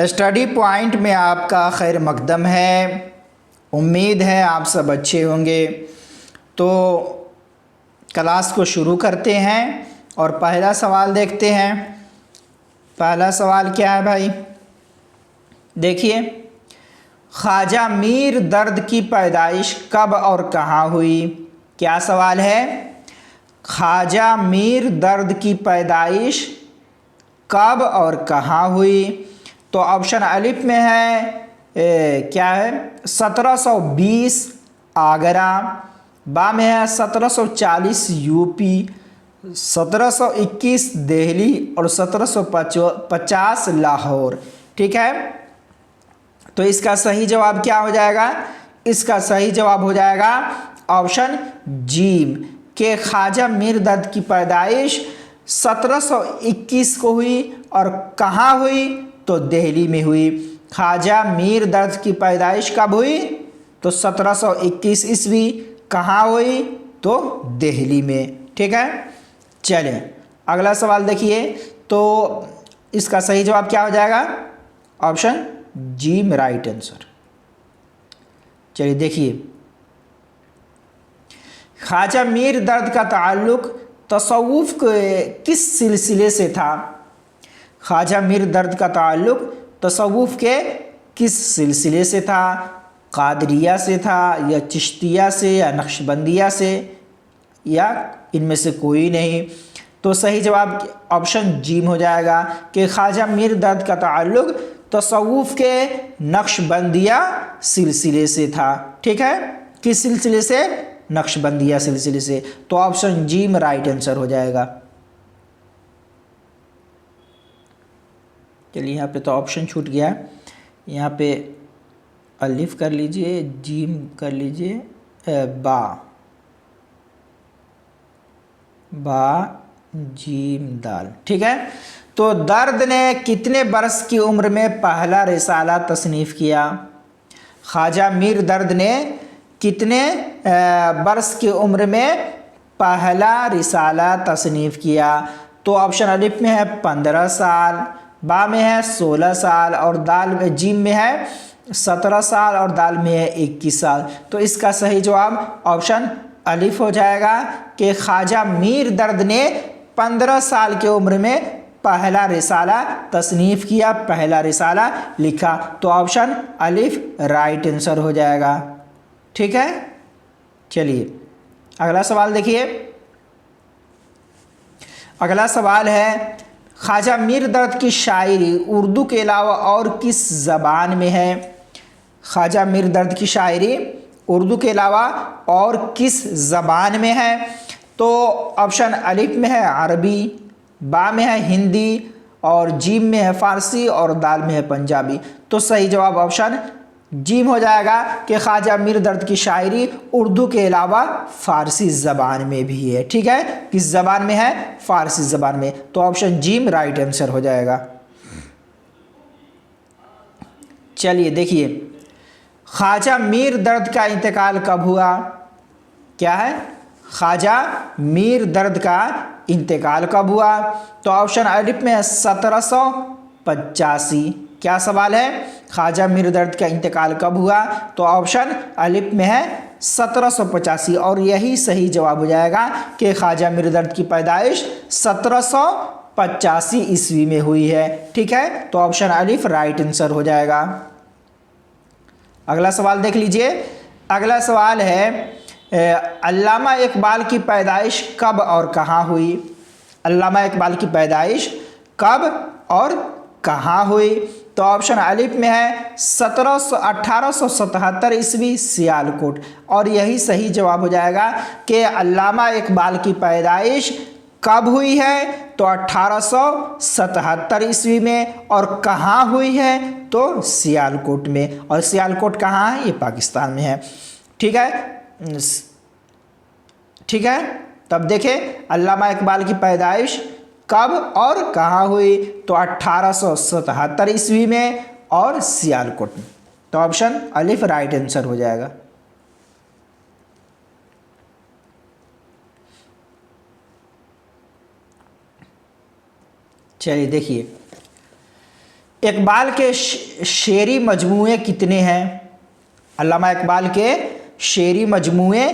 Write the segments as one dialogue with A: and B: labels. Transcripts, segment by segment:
A: Study point में आपका खैर मकदम है। उम्मीद है आप सब अच्छे होंगे। तो क्लास को शुरू करते हैं और पहला सवाल देखते हैं। पहला सवाल क्या है भाई? देखिए, ख्वाजा मीर दर्द की पैदाइश कब और कहाँ हुई? क्या सवाल है? ख्वाजा मीर दर्द की पैदाइश कब और कहाँ हुई? तो ऑप्शन अलिफ में है क्या है 1720 आगरा, बा में है 1740 यूपी, 1721 दिल्ली और 1750 लाहौर। ठीक है, तो इसका सही जवाब क्या हो जाएगा? इसका सही जवाब हो जाएगा ऑप्शन जीम के ख्वाजा मीर दर्द की पैदाइश 1721 को हुई। और कहाँ हुई? तो दिल्ली में हुई। ख्वाजा मीर दर्द की पैदाइश कब हुई? तो 1721 ईस्वी। कहाँ हुई? तो दिल्ली में। ठीक है, चलें अगला सवाल देखिए। तो इसका सही जवाब क्या हो जाएगा? ऑप्शन जी राइट आंसर। चलिए देखिए, ख्वाजा मीर दर्द का ताल्लुक तसव्वुफ के किस सिलसिले से था? ख्वाजा मीर दर्द का ताल्लुक तसव्वुफ के किस सिलसिले से था? कादरिया से था या चिश्तिया से या नक्शबंदिया से या इनमें से कोई नहीं? तो सही जवाब ऑप्शन जीम हो जाएगा कि ख्वाजा मीर दर्द का ताल्लुक तसव्वुफ के नक्शबंदिया सिलसिले से था। ठीक है, किस सिलसिले से? नक्शबंदिया सिलसिले से। तो ऑप्शन जीम राइट आंसर हो जाएगा। चलिए, यहाँ पे तो ऑप्शन छूट गया, यहाँ पे अलिफ कर लीजिए, जीम कर लीजिए, बा जीम दाल। ठीक है, तो दर्द ने कितने बरस की उम्र में पहला रिसाला तसनीफ़ किया? ख्वाजा मीर दर्द ने कितने बरस की उम्र में पहला रिसाला तसनीफ़ किया? तो ऑप्शन अलिफ में है 15 साल, बा में है 16 साल और दाल में जीम में है 17 साल और दाल में है 21 साल। तो इसका सही जवाब ऑप्शन अलिफ हो जाएगा कि ख्वाजा मीर दर्द ने 15 साल की उम्र में पहला रिसाला तसनीफ़ किया, पहला रिसाला लिखा। तो ऑप्शन अलिफ राइट आंसर हो जाएगा। ठीक है, चलिए अगला सवाल देखिए। अगला सवाल है, ख्वाजा मीर दर्द की शायरी उर्दू के अलावा और किस ज़बान में है? ख्वाजा मीर दर्द की शायरी उर्दू के अलावा और किस ज़बान में है? तो ऑप्शन अलिफ में है अरबी, बा में है हिंदी और जीम में है फ़ारसी और दाल में है पंजाबी। तो सही जवाब ऑप्शन जीम हो जाएगा कि ख्वाजा मीर दर्द की शायरी उर्दू के अलावा फ़ारसी ज़बान में भी है। ठीक है, किस ज़बान में है? फ़ारसी ज़बान में। तो ऑप्शन जीम राइट आंसर हो जाएगा। चलिए देखिए, ख्वाजा मीर दर्द का इंतकाल कब हुआ? क्या है? ख्वाजा मीर दर्द का इंतकाल कब हुआ? तो ऑप्शन अलिफ में है 1785। क्या सवाल है? ख्वाजा मीर दर्द का इंतकाल कब हुआ? तो ऑप्शन अलिफ में है 1785 और यही सही जवाब हो जाएगा कि ख्वाजा मीर दर्द की पैदाइश 1785 ईस्वी में हुई है। ठीक है, तो ऑप्शन अलिफ राइट आंसर हो जाएगा। अगला सवाल देख लीजिए। अगला सवाल है, अल्लामा इकबाल की पैदाइश कब और कहाँ हुई? अल्लामा इकबाल की पैदाइश कब और कहाँ हुई? तो ऑप्शन अलिफ में है 1877 ईस्वी सियालकोट और यही सही जवाब हो जाएगा कि अल्लामा इकबाल की पैदाइश कब हुई है? तो 1877 ईस्वी में। और कहाँ हुई है? तो सियालकोट में। और सियालकोट कहाँ है? ये पाकिस्तान में है। ठीक है, ठीक है, तब देखें अल्लामा इकबाल की पैदाइश कब और कहाँ हुई? तो 1877 ईस्वी में और सियालकोट में। तो ऑप्शन अलिफ राइट आंसर हो जाएगा। चलिए देखिए, इकबाल के शेरी मजमूए कितने हैं? अल्लामा इकबाल के शेरी मजमूए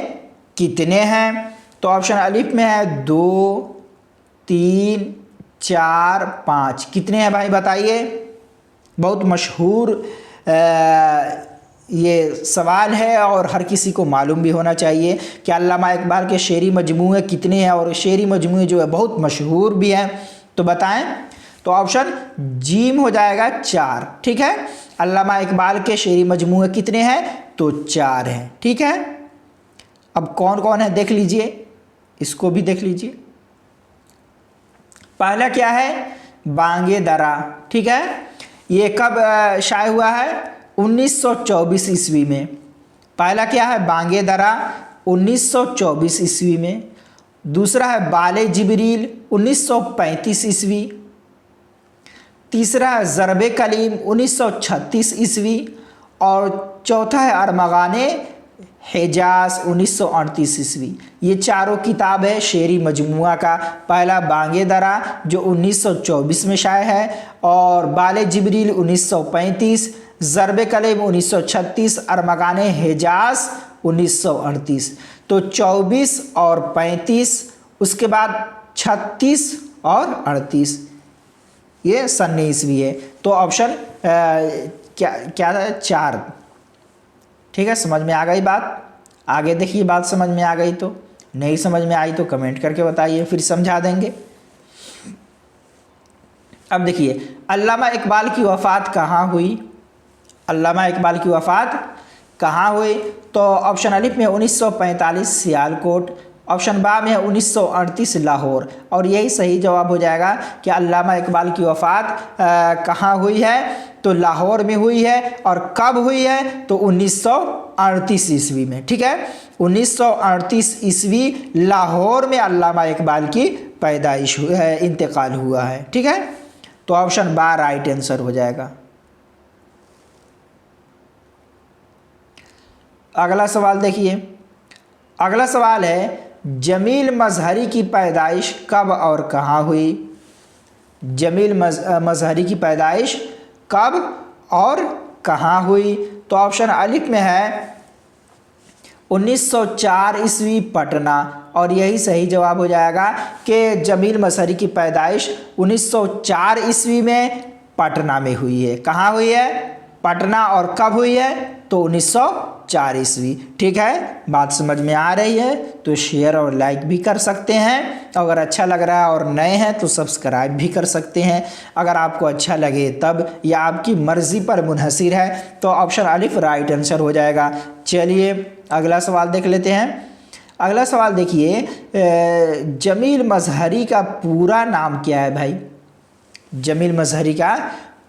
A: कितने हैं? तो ऑप्शन अलिफ में है 2, 3, 4, 5। कितने हैं भाई बताइए? बहुत मशहूर ये सवाल है और हर किसी को मालूम भी होना चाहिए कि अल्लामा इकबाल के शेरी मजमूए कितने हैं, और शेरी मजमूए जो है बहुत मशहूर भी हैं। तो बताएं। तो ऑप्शन जीम हो जाएगा 4। ठीक है, अल्लामा इकबाल के शेरी मजमूए कितने हैं? तो 4 हैं। ठीक है, अब कौन कौन है देख लीजिए, इसको भी देख लीजिए। पहला क्या है? बांगे दरा। ठीक है, ये कब शाये हुआ है? 1924 ईस्वी में। पहला क्या है? बांगे दरा 1924 ईस्वी में। दूसरा है बाले जिबरील 1935 ईस्वी। तीसरा है ज़रबे कलीम 1936 ईस्वी। और चौथा है अरमगाने हिजाज 1938 ईस्वी। ये चारों किताब है शेरी मजमुआ का। पहला बांगे दरा जो 1924 में शाये है, और बाले जिबरील 1935, ज़रबे कलीम 1936, अरमगाने हिजाज 1938। तो 24 और 35, उसके बाद 36 और 38, ये सन्नी ईस्वी है। तो ऑप्शन क्या क्या है? 4। ठीक है, समझ में आ गई बात? आगे देखिए, बात समझ में आ गई तो, नहीं समझ में आई तो कमेंट करके बताइए, फिर समझा देंगे। अब देखिए, अल्लामा इकबाल की वफ़ात कहाँ हुई? अल्लामा इकबाल की वफ़ात कहाँ हुई? तो ऑप्शन अलिफ में 1945 सियालकोट, ऑप्शन बा में है 1938 लाहौर। और यही सही जवाब हो जाएगा कि अल्लामा इकबाल की वफ़ात कहाँ हुई है? तो लाहौर में हुई है। और कब हुई है? तो 1938 ईस्वी में। ठीक है, 1938 ईस्वी लाहौर में अल्लामा इकबाल की पैदाइश इंतकाल हुआ है। ठीक है, तो ऑप्शन बा राइट आंसर हो जाएगा। अगला सवाल देखिए। अगला सवाल है, जमील मजहरी की पैदाइश कब और कहाँ हुई? जमील मजहरी की पैदाइश कब और कहाँ हुई? तो ऑप्शन अलिफ में है 1904 ईस्वी पटना। और यही सही जवाब हो जाएगा कि जमील मजहरी की पैदाइश 1904 ईस्वी में पटना में हुई है। कहाँ हुई है? पटना। और कब हुई है? तो 1904 ईस्वी। ठीक है, बात समझ में आ रही है तो शेयर और लाइक भी कर सकते हैं। अगर अच्छा लग रहा है और नए हैं तो सब्सक्राइब भी कर सकते हैं। अगर आपको अच्छा लगे तब, या आपकी मर्ज़ी पर मुनहसिर है, तो ऑप्शन अलिफ राइट आंसर हो जाएगा। चलिए अगला सवाल देख लेते हैं। अगला सवाल देखिए, जमील मजहरी का पूरा नाम क्या है भाई? जमील मजहरी का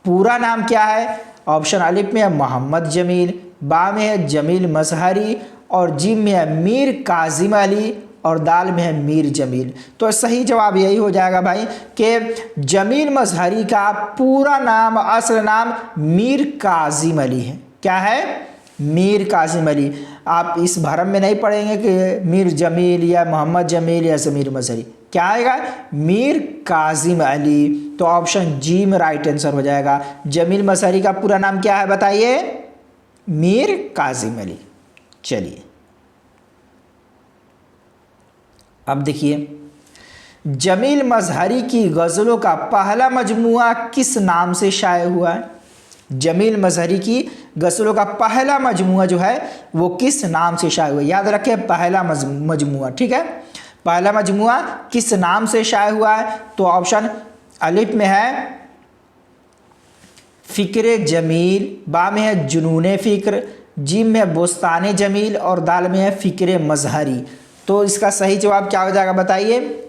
A: पूरा नाम क्या है? ऑप्शन अलिफ में है मोहम्मद जमील, बा में है जमील मजहरी, और जीम में है मीर काजिम अली, और दाल में है मीर जमील। तो सही जवाब यही हो जाएगा भाई कि जमील मजहरी का पूरा नाम, असल नाम मीर काजिम अली है। क्या है? मीर काजिम अली। आप इस भरम में नहीं पढ़ेंगे कि मीर जमील या मोहम्मद जमील या ज़मीर मजहरी। क्या आएगा? मीर काजिम अली। तो ऑप्शन जी में राइट आंसर हो जाएगा। जमील मजहरी का पूरा नाम क्या है बताइए? मीर काजिम अली। चलिए अब देखिए, जमील मजहरी की गज़लों का पहला मजमुआ किस नाम से शाये हुआ है? जमील मजहरी की गज़लों का पहला मजमुआ जो है वो किस नाम से शाये हुआ है? याद रखें, पहला मजमुआ। ठीक है, पहला मजमुआ किस नाम से शाये हुआ है? तो ऑप्शन अलिफ में है फ़िक्र जमील, बा में है जुनून फ़िक्र, जीम में है बोस्तान जमील, और दाल में है फ़िक्र मजहरी। तो इसका सही जवाब क्या हो जाएगा बताइए?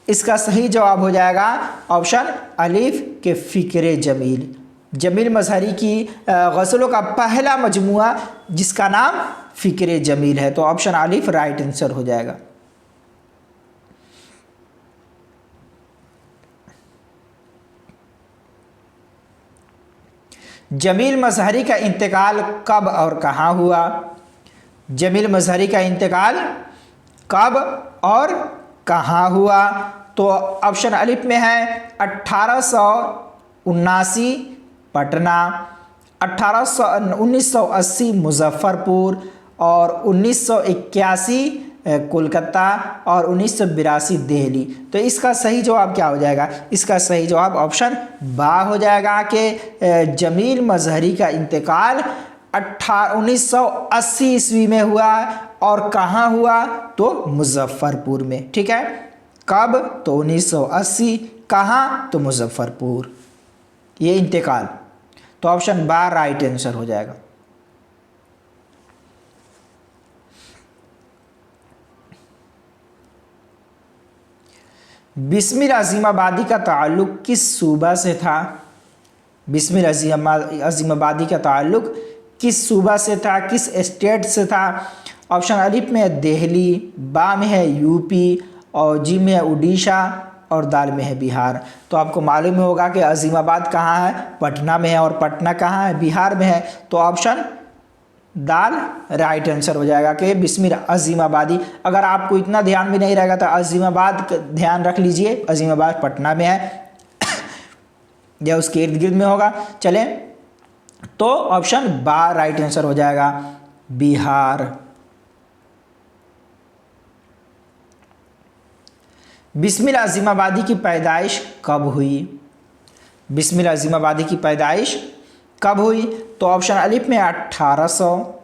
A: इसका सही जवाब हो जाएगा ऑप्शन अलिफ के फ़िक्र जमील। जमील मजहरी की गज़लों का पहला मजमुआ जिसका नाम फ़िक्र जमील है। तो ऑप्शन अलिफ राइट आंसर हो जाएगा। जमील मजहरी का इंतकाल कब और कहाँ हुआ? जमील मजहरी का इंतकाल कब और कहाँ हुआ? तो ऑप्शन अलिफ में है 1879, पटना, 1980 मुजफ्फरपुर और 1981 कोलकाता और 1982 दिल्ली। तो इसका सही जवाब क्या हो जाएगा? इसका सही जवाब ऑप्शन बा हो जाएगा कि जमील मजहरी का इंतकाल 1980 ईस्वी में हुआ और कहाँ हुआ? तो मुजफ्फरपुर में। ठीक है, कब? तो 1980। कहाँ? तो मुजफ्फरपुर, ये इंतकाल। तो ऑप्शन बा राइट आंसर हो जाएगा। बिस्मिल अजीमाबादी का ताल्लुक किस सूबा से था? बिस्मिल अजीमाबादी का ताल्लुक किस सूबा से था, किस स्टेट से था? ऑप्शन अलिफ में है दिल्ली, बा में है यूपी और जी में है उड़ीसा और दाल में है बिहार। तो आपको मालूम होगा कि अजीमाबाद कहाँ है? पटना में है। और पटना कहाँ है? बिहार में है। तो ऑप्शन दाल राइट आंसर हो जाएगा कि बिस्मिल अजीमाबादी। अगर आपको इतना ध्यान भी नहीं रहेगा तो अजीमाबाद ध्यान रख लीजिए, अजीमाबाद पटना में है या उसके इर्द गिर्द में होगा। चलें, तो ऑप्शन बा राइट आंसर हो जाएगा, बिहार। बिस्मिल अजीमाबादी की पैदाइश कब हुई? बिस्मिल अजीमाबादी की पैदाइश कब हुई? तो ऑप्शन अलिफ में 1800,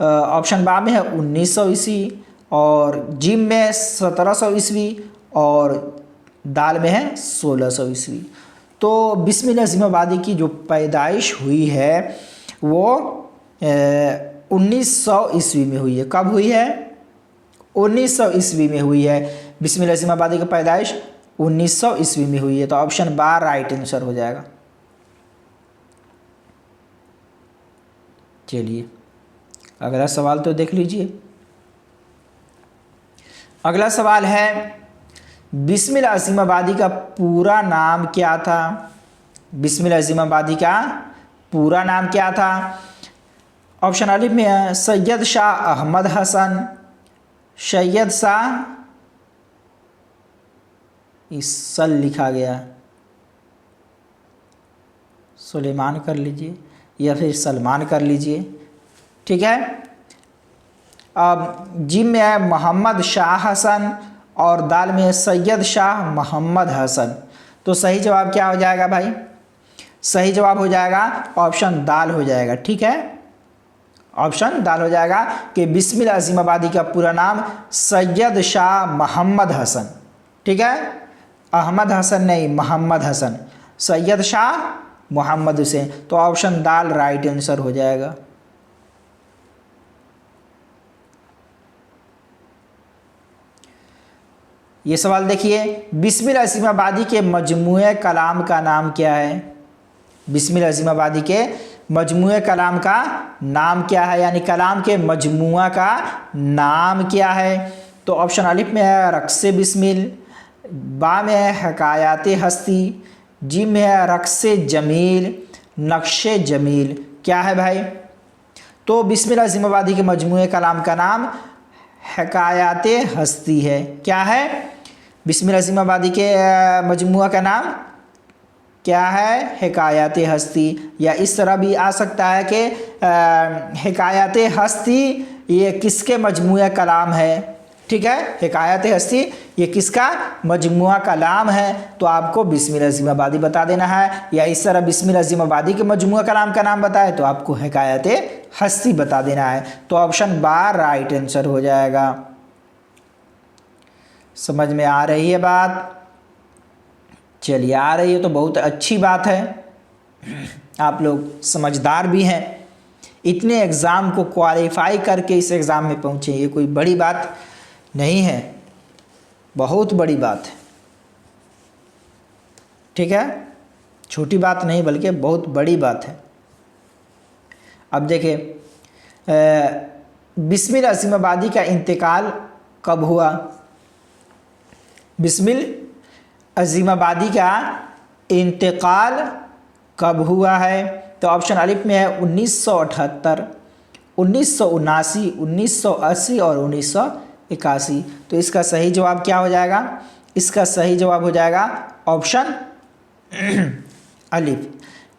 A: ऑप्शन बा में है 1900 ईस्वी और जिम में 1700 ईस्वी और दाल में है 1600 ईस्वी। तो बिस्मिल अजीमाबादी की जो पैदाइश हुई है वो 1900 ईस्वी में हुई है। कब हुई है? 1900 ईस्वी में हुई है। बिस्मिल अजीमाबादी की पैदाइश 1900 ईस्वी में हुई है। तो ऑप्शन बा राइट आंसर हो जाएगा। चलिए अगला सवाल तो देख लीजिए। अगला सवाल है, बिस्मिल अजीमाबादी का पूरा नाम क्या था? बिस्मिल अजीमाबादी का पूरा नाम क्या था? ऑप्शन अलिफ में है सैयद शाह अहमद हसन, सैयद शाह, इस सल लिखा गया, सुलेमान कर लीजिए या फिर सलमान कर लीजिए। ठीक है, अब जिम में है मोहम्मद शाह हसन और दाल में है सैयद शाह मोहम्मद हसन। तो सही जवाब क्या हो जाएगा भाई? सही जवाब हो जाएगा ऑप्शन दाल हो जाएगा। ठीक है, ऑप्शन दाल हो जाएगा कि बिस्मिल अजीमाबादी का पूरा नाम सैयद शाह मोहम्मद हसन। ठीक है, अहमद हसन नहीं, मोहम्मद हसन, सैयद शाह मोहम्मद हुसैन। तो ऑप्शन दाल राइट आंसर हो जाएगा। ये सवाल देखिए, बिस्मिल अजीमाबादी के मजमूए कलाम का नाम क्या है? बिस्मिल अजीमाबादी के मजमूए कलाम का नाम क्या है, यानी कलाम के मजमुआ का नाम क्या है? तो ऑप्शन अलिफ में है रक्स बिस्मिल, बा में है हकायात हस्ती, जी में है रक्स जमील, नक्शे जमील। क्या है भाई? तो बिस्मिल अजीमाबादी के मजमूए कलाम का नाम हकायात हस्ती है। क्या है? बिस्मिल अजीमाबादी के मजमुआ का नाम क्या है? हकायात हस्ती। या इस तरह भी आ सकता है कि हकायात हस्ती ये किसके मजमुआ कलाम है? ठीक है, हकायात हस्ती ये किसका मजमुआ कलाम है? तो आपको बिस्मिल अजीमाबादी बता देना है। या इस तरह बिस्मिल अजीमाबादी के मजमुआ कलाम का नाम बताए तो आपको हकायात हस्ती बता देना है। तो ऑप्शन बा राइट आंसर हो जाएगा। समझ में आ रही है बात? चलिए, आ रही है तो बहुत अच्छी बात है, आप लोग समझदार भी हैं, इतने एग्ज़ाम को क्वालिफाई करके इस एग्ज़ाम में पहुँचे, ये कोई बड़ी बात नहीं है, बहुत बड़ी बात है। ठीक है, छोटी बात नहीं बल्कि बहुत बड़ी बात है। अब देखिए, बिस्मिल अजीमाबादी का इंतकाल कब हुआ? बिस्मिल अजीमाबादी का इंतकाल कब हुआ है? तो ऑप्शन अलिफ में है 1978, 1979, 1980 और 1981। तो इसका सही जवाब क्या हो जाएगा? इसका सही जवाब हो जाएगा ऑप्शन अलिफ,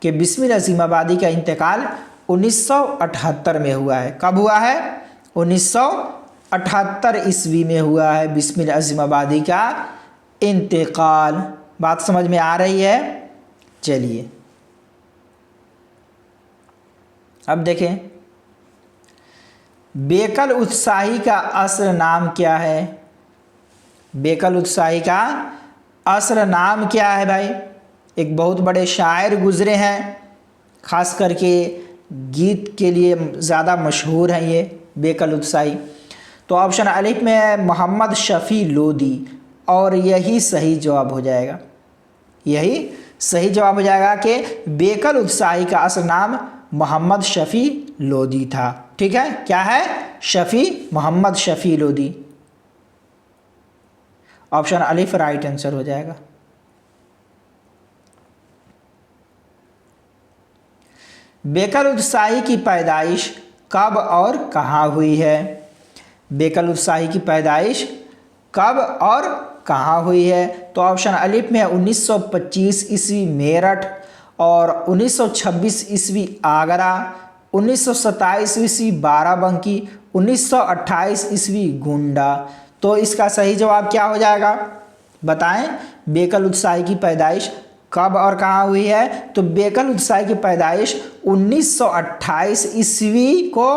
A: कि बिस्मिल अज़ीमाबादी का इंतकाल 1978 में हुआ है। कब हुआ है? 1978 ईस्वी में हुआ है बिस्मिल अज़ीमाबादी का इंतकाल। बात समझ में आ रही है? चलिए अब देखें, बेकल उत्साही का असल नाम क्या है? बेकल उत्साही का असल नाम क्या है भाई? एक बहुत बड़े शायर गुजरे हैं, ख़ास करके गीत के लिए ज़्यादा मशहूर हैं ये बेकल उत्साही। तो ऑप्शन अलिफ में है मोहम्मद शफ़ी लोदी, और यही सही जवाब हो जाएगा। यही सही जवाब हो जाएगा कि बेकल उत्साही का असल नाम मोहम्मद शफ़ी लोदी था। ठीक है, क्या है? शफ़ी, मोहम्मद शफ़ी लोदी। ऑप्शन अलिफ राइट आंसर हो जाएगा। बेकल उत्साही की पैदाइश कब और कहाँ हुई है? बेकल उत्साही की पैदाइश कब और कहाँ हुई है? तो ऑप्शन अलिफ में 1925 ईस्वी मेरठ, और 1926 ईस्वी आगरा, 1927 ईस्वी बाराबंकी, 1928 ईस्वी गोंडा। तो इसका सही जवाब क्या हो जाएगा? बताएं, बेकल उत्साही की पैदाइश कब और कहाँ हुई है? तो बेकल उत्साही की पैदाइश 1928 ईस्वी को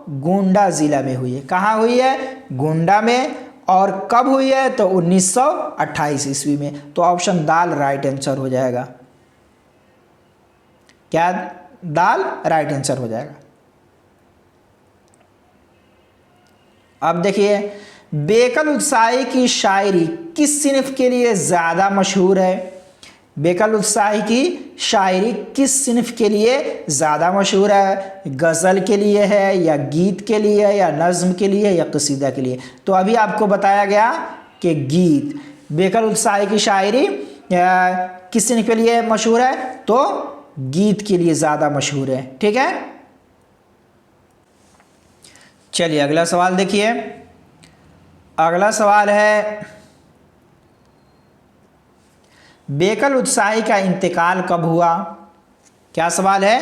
A: गोंडा ज़िला में हुई है। कहाँ हुई है? गोंडा में। और कब हुई है? तो 1928 ईस्वी में। तो ऑप्शन दाल राइट आंसर हो जाएगा। क्या? दाल राइट आंसर हो जाएगा। अब देखिए, बेकल उत्साही की शायरी किस सिन्फ के लिए ज़्यादा मशहूर है? बेकल उत्साही की शायरी किस सिन्फ के लिए ज़्यादा मशहूर है? गज़ल के लिए है, या गीत के लिए, या नज़्म के लिए, या कसीदा के लिए? तो अभी आपको बताया गया कि गीत। बेकल उत्साही की शायरी किस सिन्फ के लिए मशहूर है? तो गीत के लिए ज़्यादा मशहूर है। ठीक है, चलिए अगला सवाल देखिए। अगला सवाल है, बेकल उत्साही का इंतकाल कब हुआ? क्या सवाल है?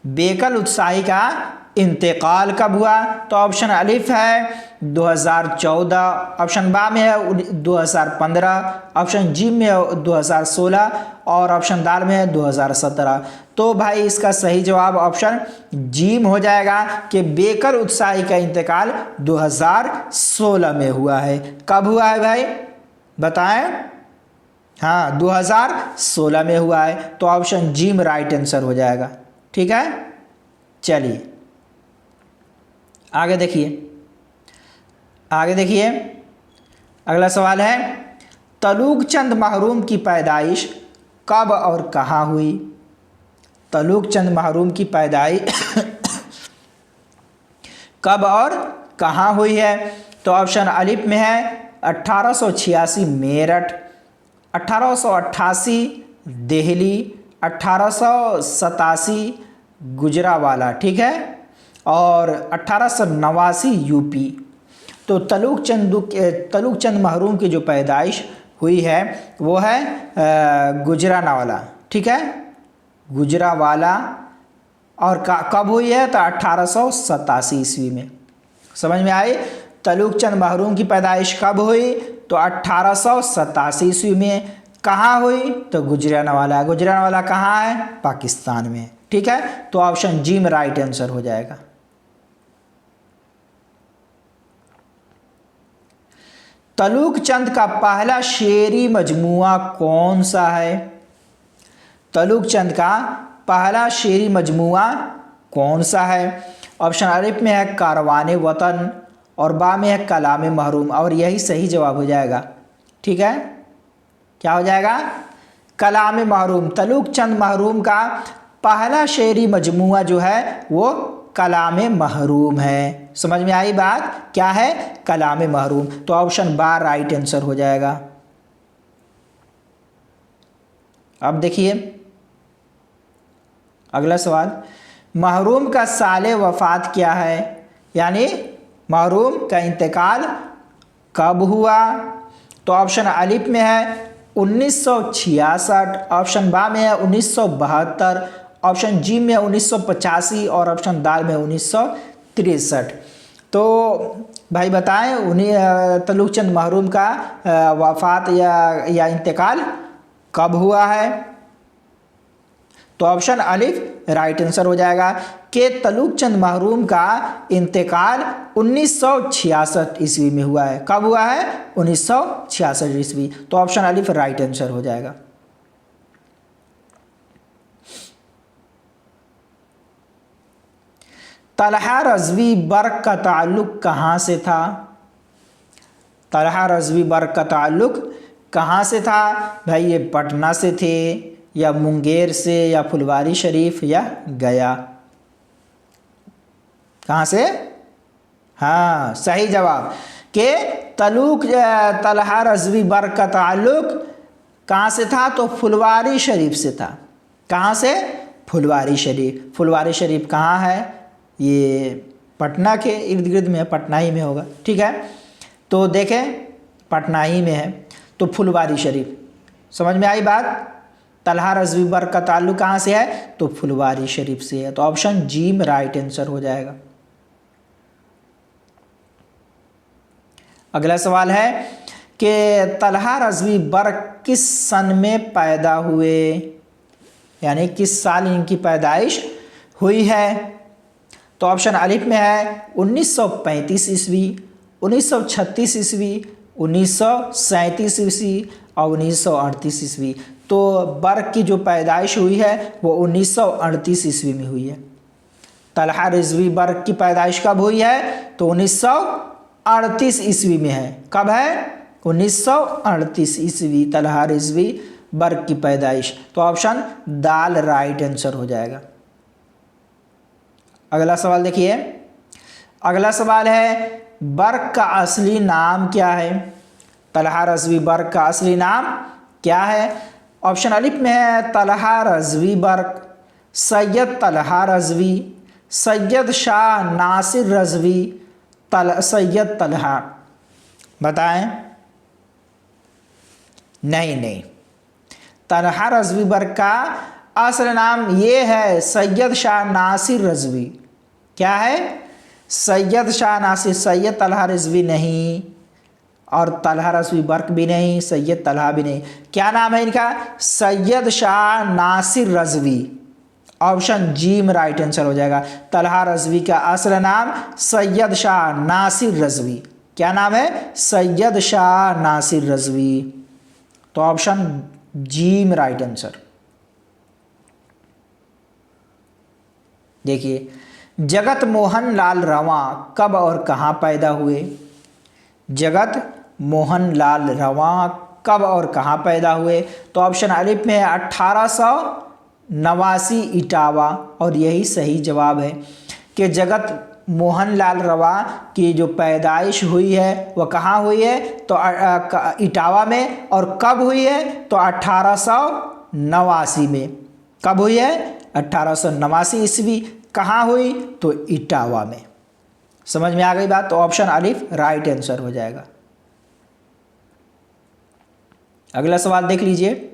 A: बेकल उत्साही का इंतकाल कब हुआ? तो ऑप्शन अलिफ है 2014, ऑप्शन बा में है 2015, ऑप्शन जी में है 2016, और ऑप्शन दाल में है 2017। तो भाई इसका सही जवाब ऑप्शन जीम हो जाएगा कि बेकल उत्साही का इंतकाल 2016 में हुआ है। कब हुआ है भाई? बताएं। हाँ, 2016 में हुआ है। तो ऑप्शन जीम राइट आंसर हो जाएगा। ठीक है, चलिए आगे देखिए। आगे देखिए, अगला सवाल है, तलूक चंद महरूम की पैदाइश कब और कहाँ हुई? तलूक चंद महरूम की पैदाइश कब और कहाँ हुई है? तो ऑप्शन अलिफ में है 1886 मेरठ, 1888 दिल्ली, 1887 गुजरावाला। ठीक है, और 1889 यूपी। तो तलूक चंद महरूम की जो पैदाइश हुई है वो है गुजरावाला। ठीक है, गुजरावाला। और कब हुई है? तो 1887 ईस्वी में। समझ में आई? तलूक चंद महरूम की पैदाइश कब हुई? तो 1887 ईस्वी में। कहाँ हुई? तो गुजरावाला। गुजरावाला कहाँ है? पाकिस्तान में। ठीक है, तो ऑप्शन जी में राइट आंसर हो जाएगा। तलूक चंद का पहला शेरी मजमुआ कौन सा है? तलूक चंद का पहला शेरी मजमुआ कौन सा है? ऑप्शन अलिफ में है कारवाने वतन, और बा में है कलाम महरूम, और यही सही जवाब हो जाएगा। ठीक है, क्या हो जाएगा? कलाम महरूम। तलूक चंद महरूम का पहला शेरी मजमुआ जो है वो कलाम महरूम है। समझ में आई बात? क्या है? कलाम महरूम। तो ऑप्शन बा राइट आंसर हो जाएगा। अब देखिए अगला सवाल, महरूम का साले वफात क्या है? यानी महरूम का इंतकाल कब हुआ? तो ऑप्शन अलिफ में है 1966, ऑप्शन बा में है 1972, ऑप्शन जी में 1985 और ऑप्शन दाल में 1963। तो भाई बताएं उन्हें तलुक चंद महरूम का वफात या इंतकाल कब हुआ है? तो ऑप्शन अलिफ राइट आंसर हो जाएगा कि तलुक चंद महरूम का इंतकाल 1966 ईस्वी में हुआ है। कब हुआ है? 1966 ईस्वी। तो ऑप्शन अलिफ राइट आंसर हो जाएगा। तलहा रज़वी बर्क का ताल्लुक कहाँ से था? तलहा रज़वी बर्क का ताल्लुक कहाँ से था? भाई ये पटना से थे या मुंगेर से या फुलवारी शरीफ या गया? कहाँ से? हाँ सही जवाब कि तलहा रज़वी बर्क का ताल्लुक कहाँ से था? तो फुलवारी शरीफ से था। कहाँ से? फुलवारी शरीफ। फुलवारी शरीफ कहाँ है? ये पटना के इर्द गिर्द में है, पटना ही में होगा। ठीक है, तो देखें पटना ही में है, तो फुलवारी शरीफ। समझ में आई बात? तलहा रज़वी बर्क का ताल्लुक कहाँ से है? तो फुलवारी शरीफ से है। तो ऑप्शन जी में राइट आंसर हो जाएगा। अगला सवाल है कि तलहा रज़वी बर्क किस सन में पैदा हुए, यानी किस साल इनकी पैदाइश हुई है? तो ऑप्शन अलिफ में है 1935 ईस्वी, 1936 ईस्वी, 1937 ईस्वी और 1938 ईस्वी। तो बर्क की जो पैदाइश हुई है वो 1938 ईस्वी में हुई है। तलहा रज़वी बर्क की पैदाइश कब हुई है? तो 1938 ईस्वी में है। कब है? 1938 ईस्वी तलहा रज़वी बर्क की पैदाइश। तो ऑप्शन दाल राइट आंसर हो जाएगा। अगला सवाल देखिए। अगला सवाल है बर्क का असली नाम क्या है? तलहा रज़वी बर्क का असली नाम क्या है? ऑप्शन अलिफ में है तलहा रज़वी बर्क, सैयद तलहा रज़वी, सैयद शाह नासिर रज़वी, सैयद तलहा। बताएं। नहीं, तलहा रज़वी बर्क का असल नाम ये है सैयद शाह नासिर रज़वी। क्या है? सैयद शाह नासिर। सैयद तलहा रज़वी नहीं और तलहा रज़वी बर्क भी नहीं, सैयद तलहा भी नहीं। क्या नाम है इनका? सैयद शाह नासिर रज़वी। ऑप्शन जी में राइट आंसर हो जाएगा। तलहा रज़वी का असल नाम सैयद शाह नासिर रज़वी। क्या नाम है? सैयद शाह नासिर रज़वी। तो ऑप्शन जी में राइट आंसर। देखिए जगत मोहन लाल रवां कब और कहाँ पैदा हुए? जगत मोहन लाल रवां कब और कहाँ पैदा हुए? तो ऑप्शन अलिफ में है 1889 इटावा और यही सही जवाब है कि जगत मोहन लाल रवां की जो पैदाइश हुई है वह कहाँ हुई है? तो इटावा में। और कब हुई है? तो 1889 में। कब हुई है? 1889 ईस्वी। कहाँ हुई? तो इटावा में। समझ में आ गई बात? तो ऑप्शन अलिफ राइट आंसर हो जाएगा। अगला सवाल देख लीजिए।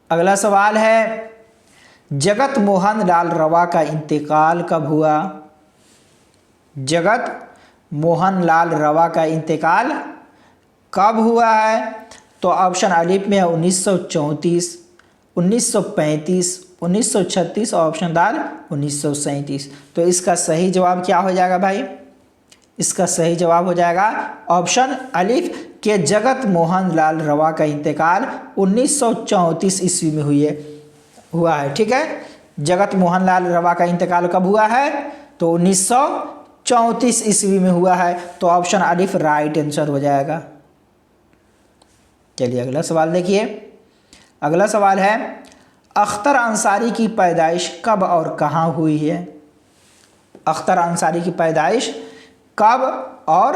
A: अगला सवाल है जगत मोहन लाल रवां का इंतकाल कब हुआ? जगत मोहन लाल रवां का इंतकाल कब हुआ है? तो ऑप्शन अलिफ में है 1934, 1935, 1936 और ऑप्शन दाल 1937। तो इसका सही जवाब क्या हो जाएगा भाई? इसका सही जवाब हो जाएगा ऑप्शन अलिफ के जगत मोहन लाल रवां का इंतकाल 1934 ईस्वी में हुआ है। ठीक है, जगत मोहन लाल रवां का इंतकाल कब हुआ है? तो 1934 ईस्वी में हुआ है। तो ऑप्शन अलिफ राइट आंसर हो जाएगा। चलिए अगला सवाल देखिए। अगला सवाल है अख्तर अंसारी की पैदाइश कब और कहाँ हुई है? अख्तर अंसारी की पैदाइश कब और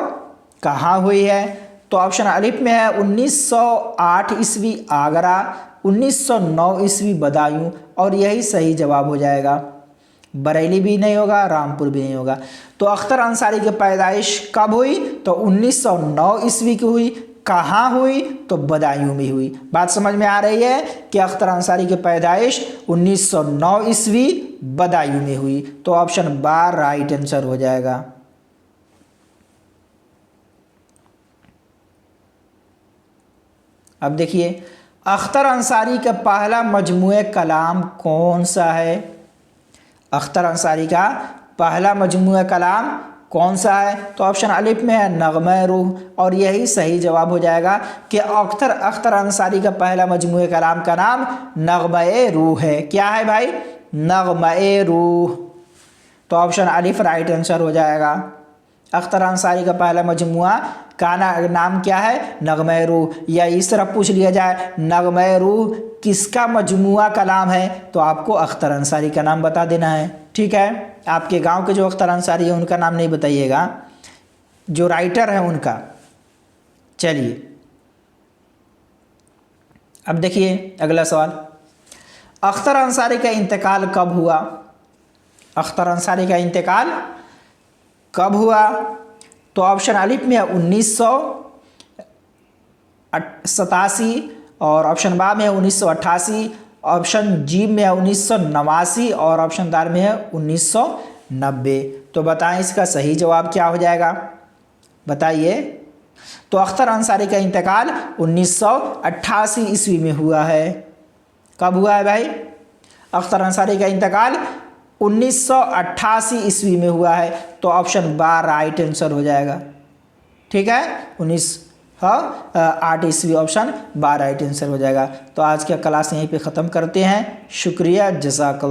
A: कहाँ हुई है? तो ऑप्शन अलिफ में है 1908 ईस्वी आगरा, 1909 ईस्वी बदायूं और यही सही जवाब हो जाएगा। बरेली भी नहीं होगा, रामपुर भी नहीं होगा। तो अख्तर अंसारी की पैदाइश कब हुई? तो 1909 ईस्वी की हुई। कहाँ हुई? तो बदायूं में हुई। बात समझ में आ रही है कि अख्तर अंसारी की पैदाइश 1909 ईस्वी बदायूं में हुई। तो ऑप्शन 12 राइट आंसर हो जाएगा। अब देखिए, अख्तर अंसारी का पहला मजमूए कलाम कौन सा है? अख्तर अंसारी का पहला मजमूए कलाम कौन सा है? तो ऑप्शन अलिफ में है नग़्मे रूह, और यही सही जवाब हो जाएगा कि अख्तर अंसारी का पहला मजमूए कलाम का नाम नग़्मे रूह है। क्या है भाई? नग़्मे रूह। तो ऑप्शन अलिफ राइट आंसर हो जाएगा। अख्तर अंसारी का पहला मजमुआ का नाम क्या है? नग़्मे रूह। या इस तरह पूछ लिया जाए नग़्मे रूह किसका मजमुआ कलाम है, तो आपको अख्तर अंसारी का नाम बता देना है। ठीक है, आपके गांव के जो अख्तर अंसारी है उनका नाम नहीं बताइएगा, जो राइटर है उनका। चलिए अब देखिए अगला सवाल, अख्तर अंसारी का इंतकाल कब हुआ? अख्तर अंसारी का इंतकाल कब हुआ? तो ऑप्शन अलिफ में 1987, और ऑप्शन बा में है 1988, ऑप्शन जी में है 1989, और ऑप्शन दार में है 1990। तो बताएं इसका सही जवाब क्या हो जाएगा? बताइए। तो अख्तर अंसारी का इंतकाल 1988 ईस्वी में हुआ है। कब हुआ है भाई? अख्तर अंसारी का इंतकाल 1988 ईस्वी में हुआ है। तो ऑप्शन 12 राइट आंसर हो जाएगा। ठीक है, 8 ईस्वी ऑप्शन 12 राइट आंसर हो जाएगा। तो आज का क्लास यहीं पे ख़त्म करते हैं। शुक्रिया, जज़ाकल्लाह।